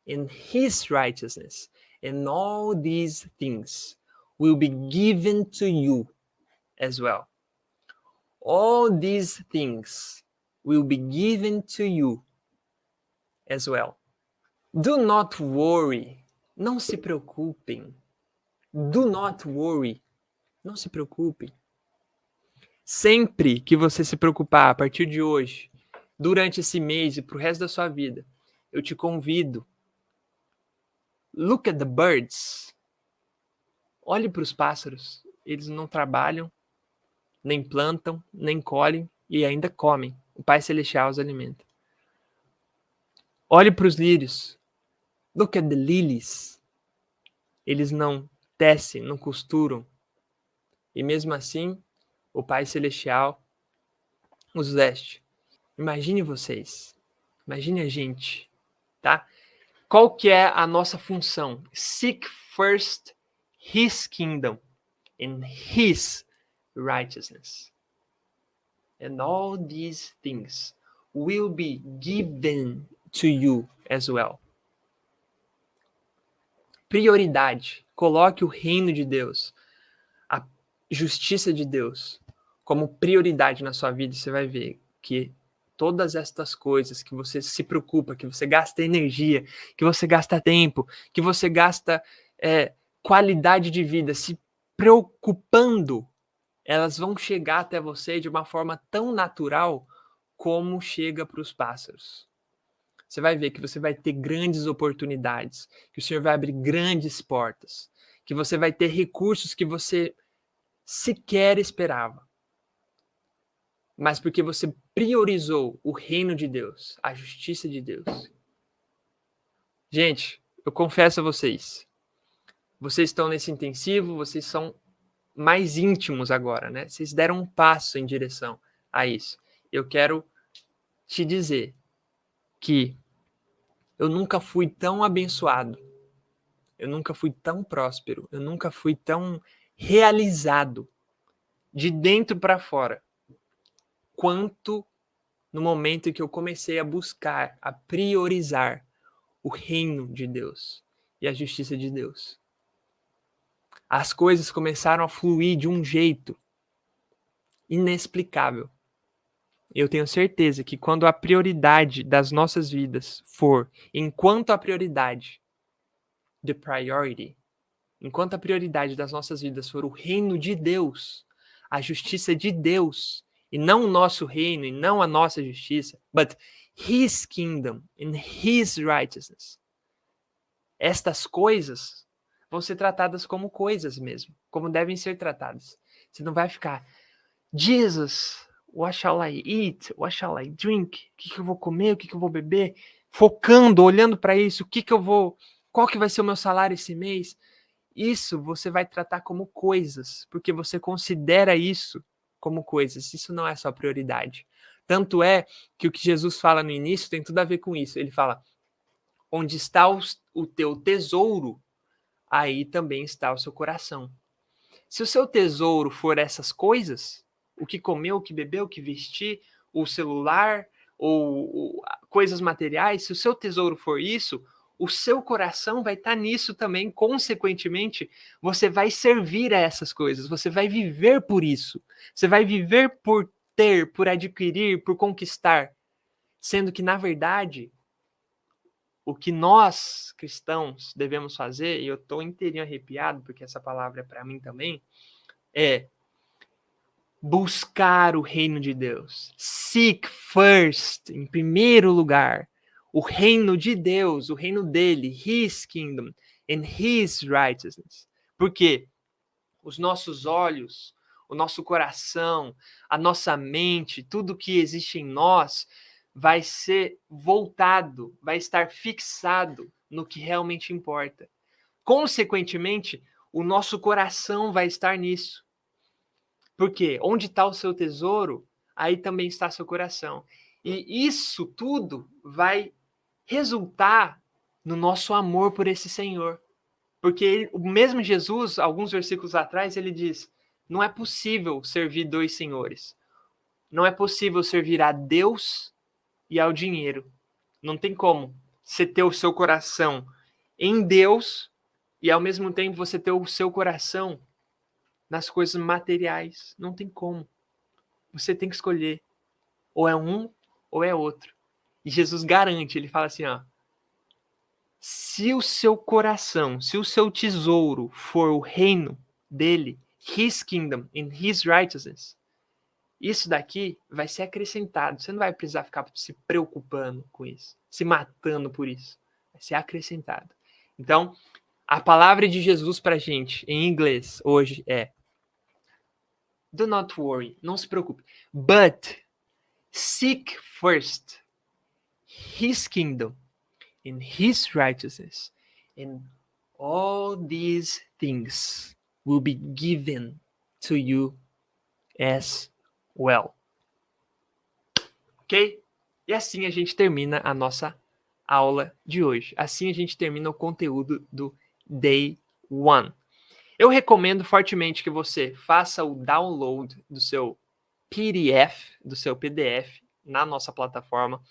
and his righteousness, and all these things will be given to you as well. All these things will be given to you as well. Do not worry. Não se preocupem. Do not worry. Não se preocupem. Sempre que você se preocupar a partir de hoje, durante esse mês e para o resto da sua vida, eu te convido. Look at the birds. Olhe para os pássaros. Eles não trabalham, nem plantam, nem colhem e ainda comem. O Pai Celestial os alimenta. Olhe para os lírios. Look at the lilies. Eles não tecem, não costuram. E mesmo assim, o Pai Celestial os veste. Imagine vocês. Imagine a gente, tá? Qual que é a nossa função? Seek first his kingdom and his righteousness. And all these things will be given to you as well. Prioridade. Coloque o reino de Deus, a justiça de Deus, como prioridade na sua vida. Você vai ver que todas estas coisas que você se preocupa, que você gasta energia, que você gasta tempo, que você gasta qualidade de vida se preocupando, elas vão chegar até você de uma forma tão natural como chega para os pássaros. Você vai ver que você vai ter grandes oportunidades, que o Senhor vai abrir grandes portas, que você vai ter recursos que você sequer esperava. Mas porque você priorizou o reino de Deus, a justiça de Deus. Gente, eu confesso a vocês, vocês estão nesse intensivo, vocês são mais íntimos agora, né? Vocês deram um passo em direção a isso. Eu quero te dizer que eu nunca fui tão abençoado, eu nunca fui tão próspero, eu nunca fui tão realizado de dentro para fora, quanto no momento em que eu comecei a buscar, a priorizar o reino de Deus e a justiça de Deus. As coisas começaram a fluir de um jeito inexplicável. Eu tenho certeza que quando a prioridade das nossas vidas for, enquanto a prioridade, the priority, enquanto a prioridade das nossas vidas for o reino de Deus, a justiça de Deus, e não o nosso reino, e não a nossa justiça, but his kingdom and his righteousness. Estas coisas vão ser tratadas como coisas mesmo, como devem ser tratadas. Você não vai ficar, Jesus, what shall I eat? What shall I drink? O que eu vou comer? O que eu vou beber? Focando, olhando para isso, qual que vai ser o meu salário esse mês? Isso você vai tratar como coisas, porque você considera isso como coisas. Isso não é sua prioridade. Tanto é que o que Jesus fala no início tem tudo a ver com isso. Ele fala, onde está o teu tesouro, aí também está o seu coração. Se o seu tesouro for essas coisas, o que comer, o que beber, o que vestir, o celular, ou coisas materiais, se o seu tesouro for isso, o seu coração vai estar nisso também. Consequentemente, você vai servir a essas coisas, você vai viver por isso. Você vai viver por ter, por adquirir, por conquistar. Sendo que, na verdade, o que nós, cristãos, devemos fazer, e eu estou inteirinho arrepiado, porque essa palavra é para mim também, é buscar o reino de Deus. Seek first, em primeiro lugar, o reino de Deus, o reino dele, his kingdom and his righteousness. Porque os nossos olhos, o nosso coração, a nossa mente, tudo que existe em nós vai ser voltado, vai estar fixado no que realmente importa. Consequentemente, o nosso coração vai estar nisso. Porque onde está o seu tesouro, aí também está seu coração. E isso tudo vai resultar no nosso amor por esse Senhor. Porque o mesmo Jesus, alguns versículos atrás, ele diz: não é possível servir dois senhores. Não é possível servir a Deus e ao dinheiro. Não tem como você ter o seu coração em Deus e ao mesmo tempo você ter o seu coração nas coisas materiais. Não tem como. Você tem que escolher. Ou é um ou é outro. E Jesus garante, ele fala assim, ó: se o seu coração, se o seu tesouro for o reino dele, his kingdom and his righteousness, isso daqui vai ser acrescentado. Você não vai precisar ficar se preocupando com isso, se matando por isso. Vai ser acrescentado. Então, a palavra de Jesus pra gente, em inglês, hoje é: do not worry, não se preocupe, but seek first his kingdom and his righteousness, and all these things will be given to you as well. Ok? E assim a gente termina a nossa aula de hoje. Assim a gente termina o conteúdo do Day 1. Eu recomendo fortemente que você faça o download do seu PDF, do seu PDF, na nossa plataforma.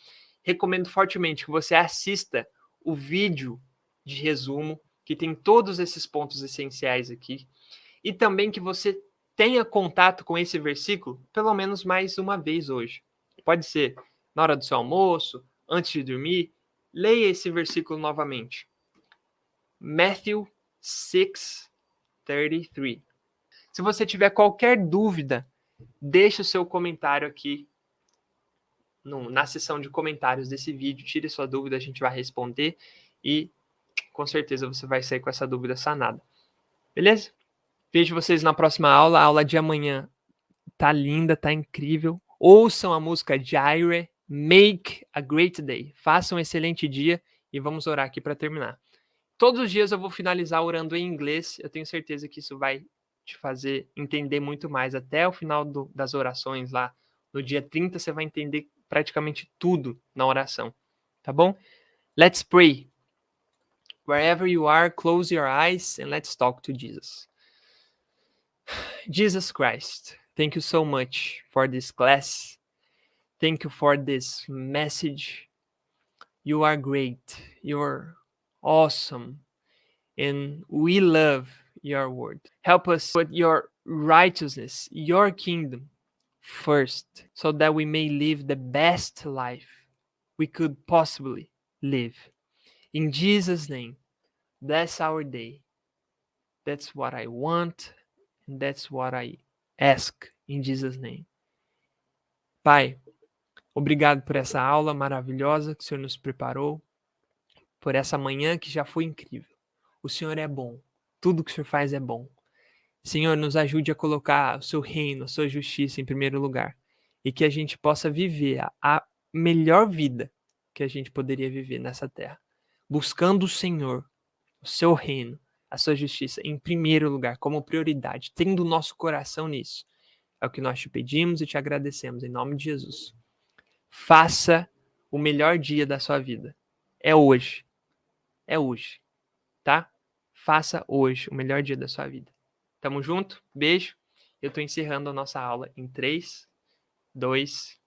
Recomendo fortemente que você assista o vídeo de resumo, que tem todos esses pontos essenciais aqui. E também que você tenha contato com esse versículo pelo menos mais uma vez hoje. Pode ser na hora do seu almoço, antes de dormir. Leia esse versículo novamente. Matthew 6:33. Se você tiver qualquer dúvida, deixe o seu comentário aqui na seção de comentários desse vídeo. Tire sua dúvida, a gente vai responder e com certeza você vai sair com essa dúvida sanada. Beleza? Vejo vocês na próxima aula. A aula de amanhã tá linda, tá incrível. Ouçam a música Jireh, Make a Great Day. Façam um excelente dia e vamos orar aqui para terminar. Todos os dias eu vou finalizar orando em inglês. Eu tenho certeza que isso vai te fazer entender muito mais. Até o final das orações lá, no dia 30, você vai entender praticamente tudo na oração. Tá bom? Let's pray. Wherever you are, close your eyes and let's talk to Jesus. Jesus Christ, thank you so much for this class. Thank you for this message. You are great. You're awesome. And we love your word. Help us put your righteousness, your kingdom first, so that we may live the best life we could possibly live. In Jesus' name, that's our day. That's what I want, and that's what I ask in Jesus' name. Pai, obrigado por essa aula maravilhosa que o Senhor nos preparou, por essa manhã que já foi incrível. O Senhor é bom. Tudo que o Senhor faz é bom. Senhor, nos ajude a colocar o seu reino, a sua justiça em primeiro lugar. E que a gente possa viver a melhor vida que a gente poderia viver nessa terra. Buscando o Senhor, o seu reino, a sua justiça em primeiro lugar, como prioridade. Tendo o nosso coração nisso. É o que nós te pedimos e te agradecemos em nome de Jesus. Faça o melhor dia da sua vida. É hoje. É hoje. Tá? Faça hoje o melhor dia da sua vida. Tamo junto? Beijo. Eu tô encerrando a nossa aula em 3, 2,